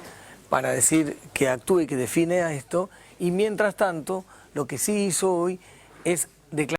para decir que actúe y que define a esto, y mientras tanto lo que sí hizo hoy es declarar